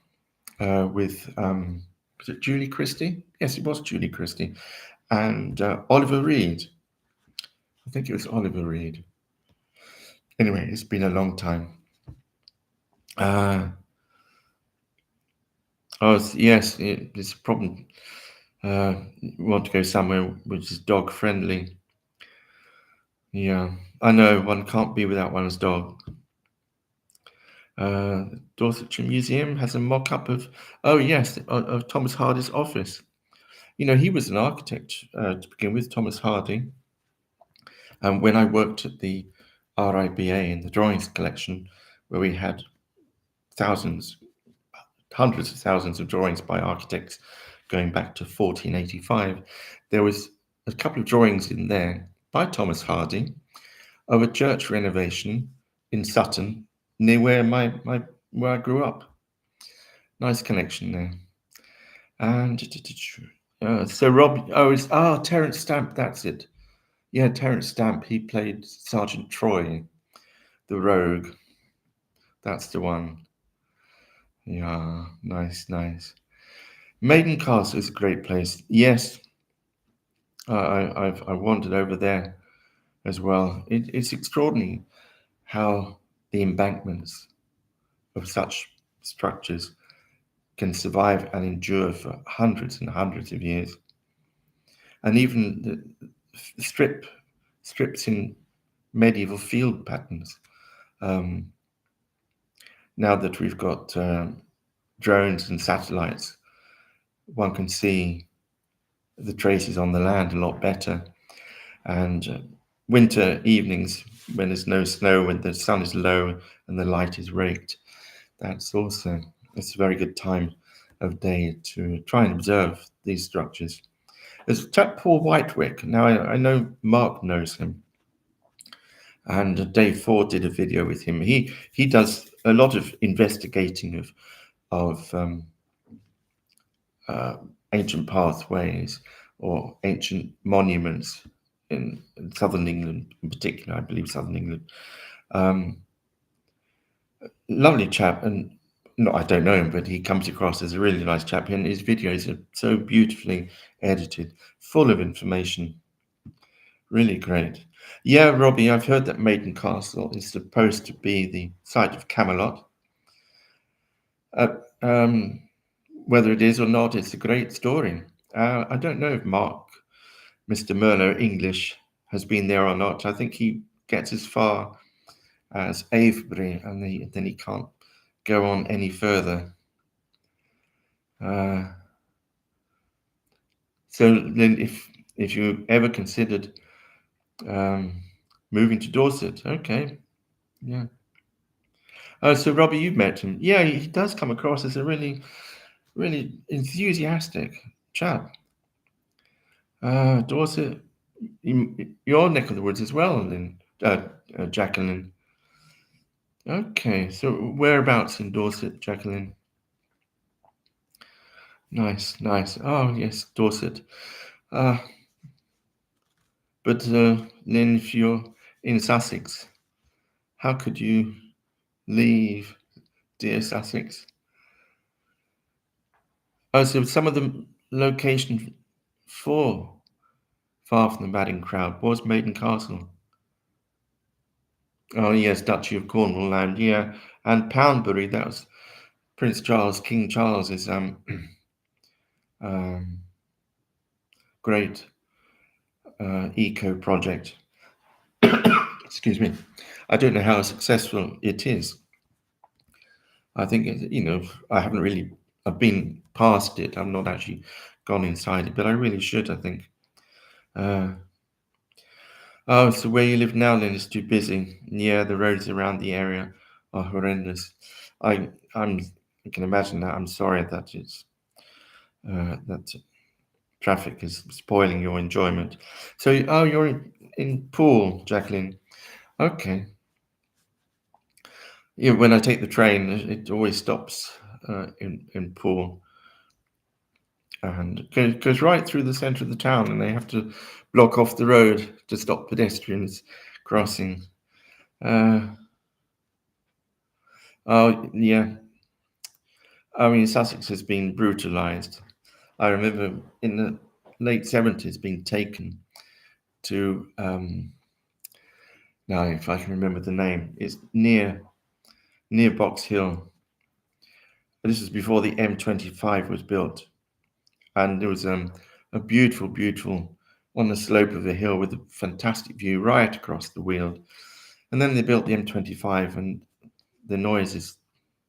with, was it Julie Christie? Yes, it was Julie Christie. And Oliver Reed. I think it was Oliver Reed. Anyway, it's been a long time. Yes, it's a problem. You want to go somewhere which is dog friendly. Yeah, I know one can't be without one's dog. Dorsetshire Museum has a mock-up of Thomas Hardy's office. You know, he was an architect to begin with, Thomas Hardy. And when I worked at the RIBA in the drawings collection, where we had hundreds of thousands of drawings by architects going back to 1485, there was a couple of drawings in there by Thomas Hardy of a church renovation in Sutton, near where I grew up. Nice connection there. And so Rob, Terence Stamp, that's it. Yeah, Terence Stamp, he played Sergeant Troy, the rogue. That's the one. Yeah, nice. Maiden Castle is a great place. Yes, I wandered over there as well. It's extraordinary how the embankments of such structures can survive and endure for hundreds and hundreds of years. And even the strips in medieval field patterns. Now that we've got drones and satellites, one can see the traces on the land a lot better. And winter evenings, when there's no snow, when the sun is low and the light is raked, it's a very good time of day to try and observe these structures. There's a chap, Paul Whitewick. Now I know Mark knows him, and Dave Ford did a video with him. He does a lot of investigating of ancient pathways or ancient monuments in southern England, in particular, I believe southern England. Lovely chap, and no, I don't know him, but he comes across as a really nice chap, and his videos are so beautifully edited, full of information. Really great. Yeah, Robbie, I've heard that Maiden Castle is supposed to be the site of Camelot. Whether it is or not, it's a great story. I don't know if Mark, Mr. Merlo English, has been there or not. I think he gets as far as Avebury, and then he can't go on any further. So then, if you ever considered moving to Dorset, okay, yeah. So Robbie, you've met him. Yeah, he does come across as a really, really enthusiastic chap. Dorset, your neck of the woods as well, then, Jacqueline. Okay, so whereabouts in Dorset, Jacqueline? Nice. Oh yes, Dorset. But then if you're in Sussex, how could you leave dear Sussex? Oh, so some of the location for Far from the Madding Crowd was Maiden Castle. Oh yes, Duchy of Cornwall land, yeah. And Poundbury, that was Prince Charles, King Charles's great eco project. Excuse me. I don't know how successful it is. I think, I haven't really, I've been past it. I've not actually gone inside it, but I really should, I think. Oh, so where you live now then is too busy. Yeah, the roads around the area are horrendous. I can imagine that. I'm sorry that that traffic is spoiling your enjoyment. So, you're in Poole, Jacqueline. Okay. Yeah, when I take the train, it always stops in Poole, and it goes right through the centre of the town, and they have to block off the road to stop pedestrians crossing. Oh yeah, I mean Sussex has been brutalised. I remember in the late 70s being taken to now if I can remember the name, it's near Box Hill. This was before the M25 was built, and there was a beautiful on the slope of a hill with a fantastic view right across the Weald. And then they built the M25, and the noise is,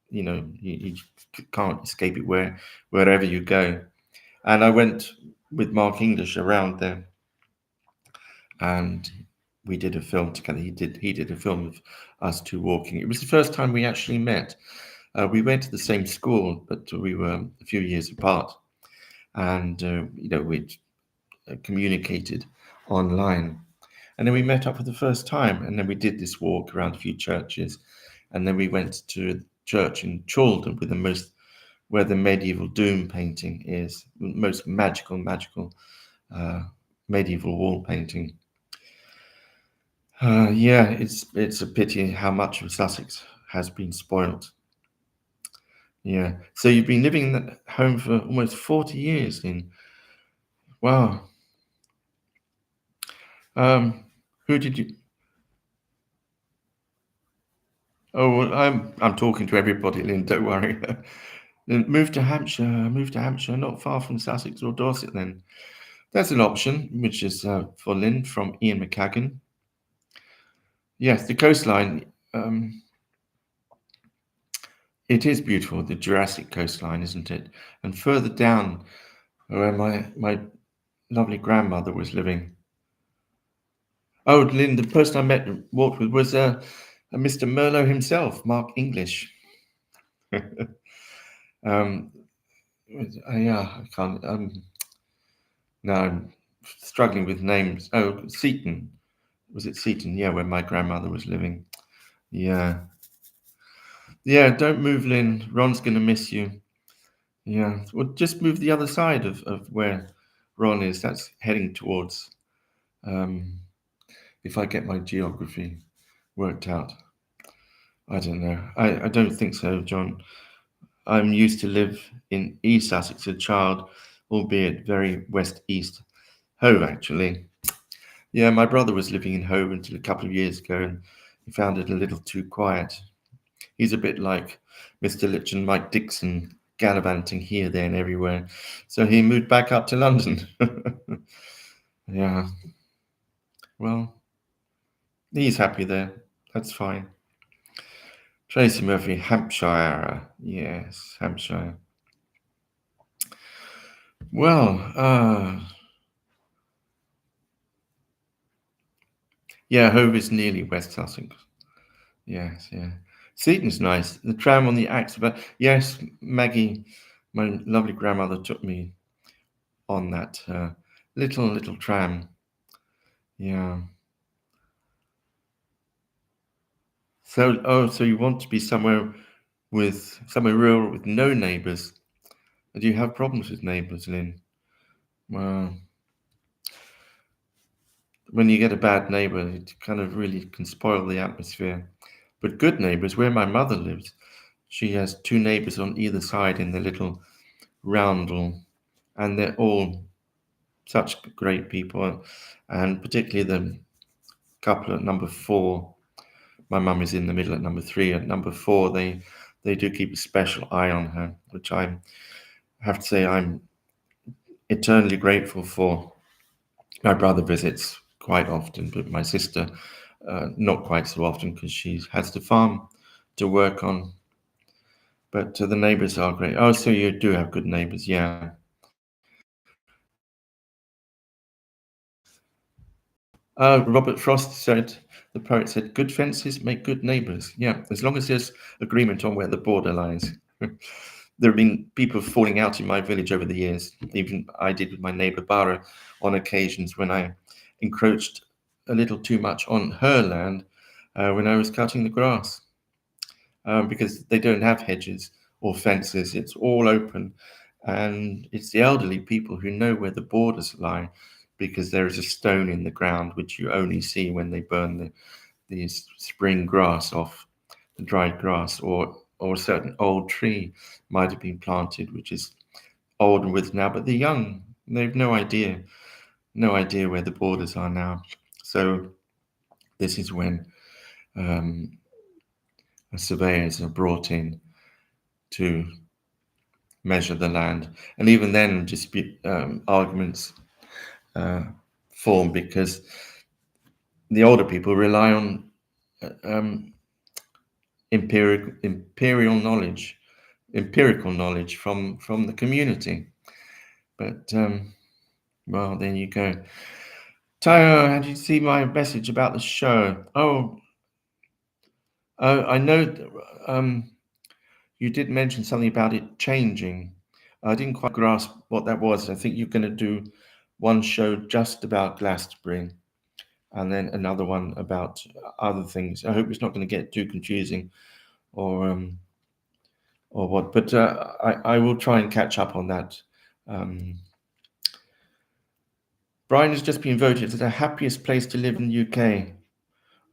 you can't escape it wherever you go. And I went with Mark English around there, and we did a film together. He did a film of us two walking. It was the first time we actually met. We went to the same school, but we were a few years apart, and we'd communicated online, and then we met up for the first time, and then we did this walk around a few churches, and then we went to a church in Chaldon where the medieval doom painting is, most magical medieval wall painting. Yeah, it's a pity how much of Sussex has been spoilt. Yeah, so you've been living in that home for almost 40 years then. Wow. Who did you? Oh, well, I'm talking to everybody, Lynn. Don't worry. Then move to Hampshire. Move to Hampshire, not far from Sussex or Dorset. Then that's an option, which is for Lynn from Ian McCagan. Yes, the coastline. It is beautiful, the Jurassic coastline, isn't it? And further down, where my lovely grandmother was living. Oh, Lynn, the person I met and walked with was a Mr. Merlot himself, Mark English. um, yeah, I can't. No, I'm struggling with names. Oh, Seaton. Was it Seaton? Yeah, where my grandmother was living. Yeah. Yeah, don't move, Lynn. Ron's going to miss you. Yeah. Well, just move the other side of where Ron is. That's heading towards, um, if I get my geography worked out. I don't know. I don't think so, John. I'm used to live in East Sussex, a child, albeit very west-east. Hove, actually. Yeah, my brother was living in Hove until a couple of years ago, and he found it a little too quiet. He's a bit like Mr. Litch and Mike Dixon, gallivanting here, there, and everywhere. So he moved back up to London. Yeah, well, he's happy there. That's fine. Tracy Murphy, Hampshire. Yes, Hampshire. Well, yeah, Hove is nearly West Sussex. Yes, yeah. Seaton's nice. The tram on the Axe, but yes, Maggie, my lovely grandmother, took me on that little tram. Yeah. So you want to be somewhere rural with no neighbours? Do you have problems with neighbours, Lynn? Well, when you get a bad neighbour, it kind of really can spoil the atmosphere. But good neighbours, where my mother lives, she has two neighbours on either side in the little roundel, and they're all such great people, and particularly the couple at number 4. My mum is in the middle at number 3. At number 4, they do keep a special eye on her, which I have to say I'm eternally grateful for. My brother visits quite often, but my sister not quite so often because she has the farm to work on. But the neighbours are great. Oh, so you do have good neighbours, yeah. Robert Frost said, the poet said, good fences make good neighbours. Yeah, as long as there's agreement on where the border lies. There have been people falling out in my village over the years. Even I did with my neighbour Bara on occasions when I encroached a little too much on her land when I was cutting the grass. Because they don't have hedges or fences. It's all open. And it's the elderly people who know where the borders lie because there is a stone in the ground which you only see when they burn the spring grass off, the dried grass, or a certain old tree might have been planted, which is old and withered now, but the young, they've no idea where the borders are now. So this is when surveyors are brought in to measure the land, and even then dispute arguments form because the older people rely on um, empirical knowledge from the community. But well, there you go. Tayo, how did you see my message about the show? I know you did mention something about it changing. I didn't quite grasp what that was. I think you're going to do one show just about Glastonbury and then another one about other things. I hope it's not going to get too confusing or what, but I will try and catch up on that. Brian has just been voted as the happiest place to live in the UK.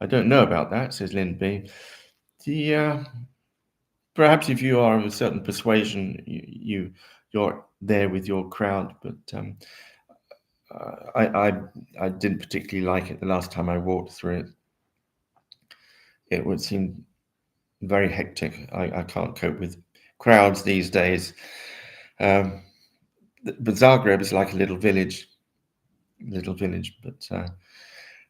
I don't know about that, says Lynn B. Perhaps if you are of a certain persuasion, you're there with your crowd, but I didn't particularly like it the last time I walked through it. It would seem very hectic. I can't cope with crowds these days. But Zagreb is like a little village, but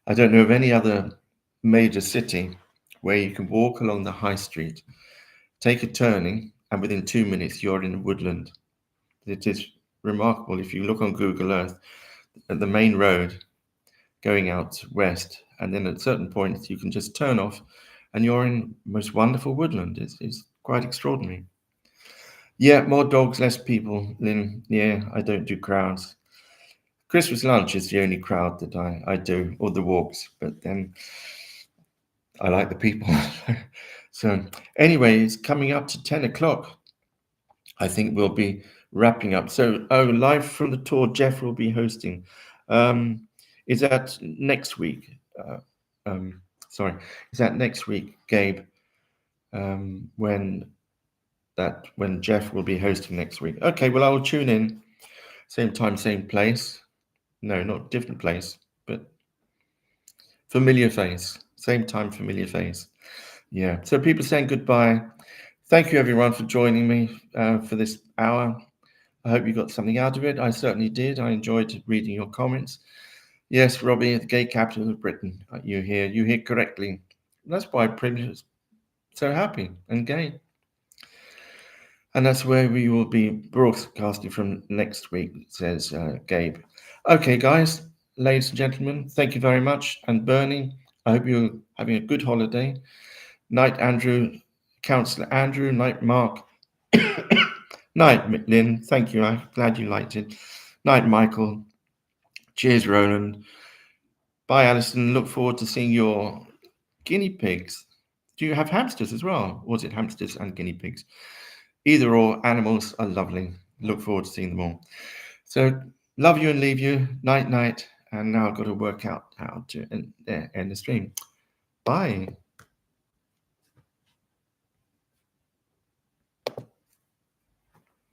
I don't know of any other major city where you can walk along the high street, take a turning, and within 2 minutes you're in a woodland. It is remarkable. If you look on Google Earth at the main road going out west, and then at certain points you can just turn off and you're in most wonderful woodland. It's quite extraordinary. Yeah, more dogs, less people, Lynn. Yeah, I don't do crowds. Christmas lunch is the only crowd that I do, or the walks, but then I like the people. So anyway, it's coming up to 10 o'clock. I think we'll be wrapping up. So, live from the tour, Jeff will be hosting. Is that next week? Sorry, is that next week, Gabe? When Jeff will be hosting next week? Okay, well, I will tune in. Same time, same place. No, not different place, but familiar face. Same time, familiar face. Yeah. So people saying goodbye. Thank you, everyone, for joining me for this hour. I hope you got something out of it. I certainly did. I enjoyed reading your comments. Yes, Robbie, the gay capital of Britain. You hear correctly. That's why Privilege is so happy and gay. And that's where we will be broadcasting from next week, says Gabe. Okay, guys, ladies and gentlemen, thank you very much. And Bernie, I hope you're having a good holiday. Night, Andrew, Councillor Andrew. Night, Mark. Night, Lynn. Thank you. I'm glad you liked it. Night, Michael. Cheers, Roland. Bye, Alison. Look forward to seeing your guinea pigs. Do you have hamsters as well? Or was it hamsters and guinea pigs? Either or, animals are lovely. Look forward to seeing them all. So, love you and leave you. Night, night. And now I've got to work out how to end the stream. Bye.